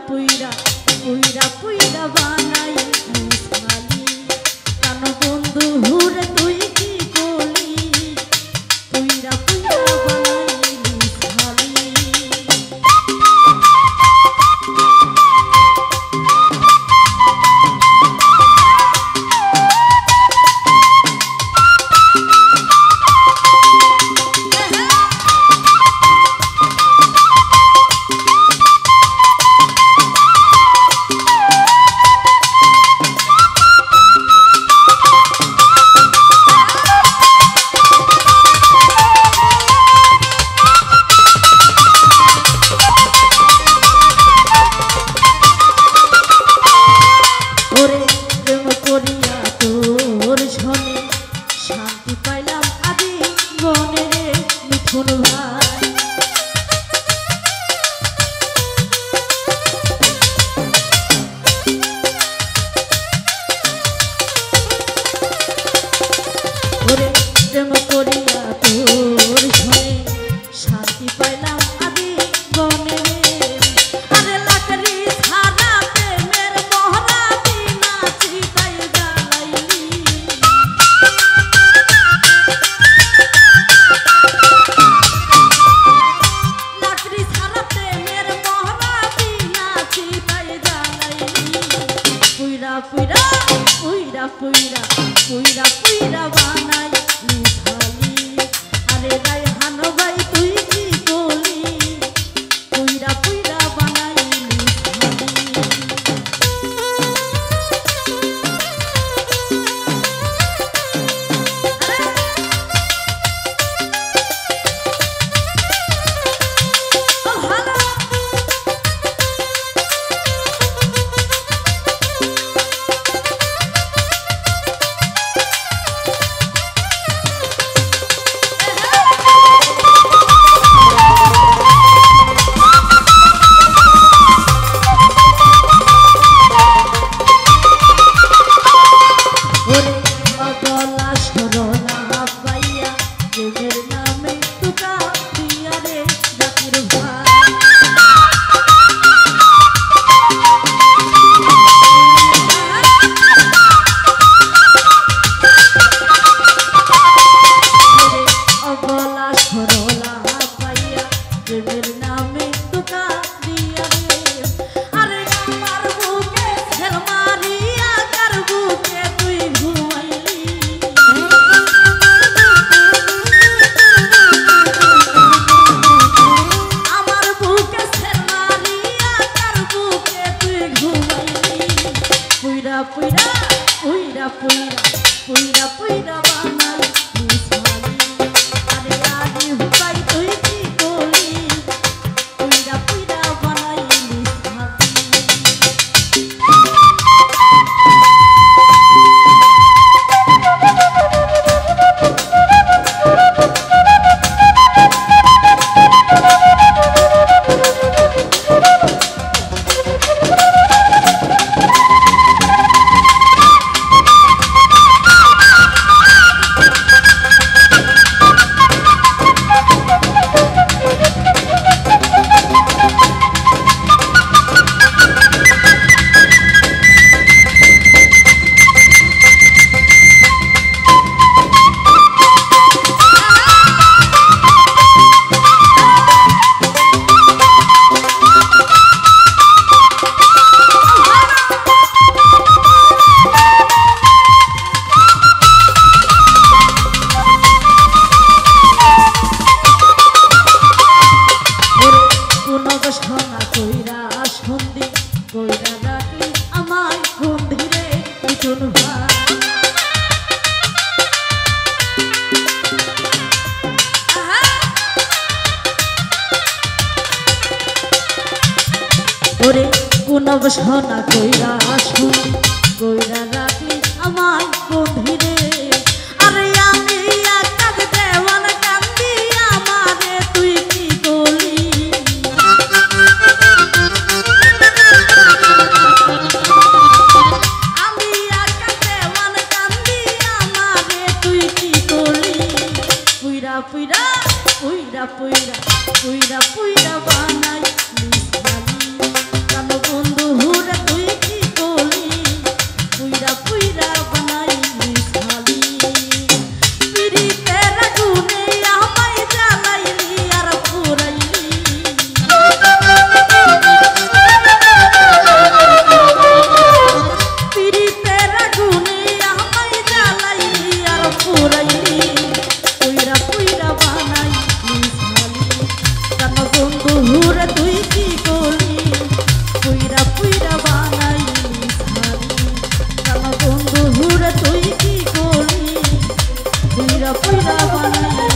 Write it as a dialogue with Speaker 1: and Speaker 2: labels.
Speaker 1: পুইরা পুইরা পুইরা বানাই মিশালি কেন বন্ধু হুরে তুই কি বলি পুইরা পুইরা বানাই মিশালি শান্তি পাইলাম আদি মনে রে মিঠুন ভাই ওরে প্রেম করিয়া তোর শোনে শান্তি পাইলাম আদি মনে রে আরে লাকড়ি ছাড়া প্রেমের মহরা বিনা চিতাই জ্বালাইলি পুইরা পুইরা পুইরা পুইরা পুইরা বানাই মিশালি আরে গাই হানো ভাই তুই কি বলি পুইরা পুইরা বানাই পুইরা পুইরা পুইরা পুইরা বানাই মিশালি আরে আদি হুকাই তুই কি বলি পুইরা পুইরা বানাই কইরা রাখলি আমায় বন্ধুরে মিঠুন ভাই ওরে কোন অবসনা কইরা শুনি কইরা রাখলি আমায় বন্ধুরে আরে আমি একা দেওয়ান কান্দি আমারে তুই কি বলি পুইরা পুইরা পুইরা পুইরা পুইরা বানাই মিশালি কেন পুইরা পুইরা বানাইয়া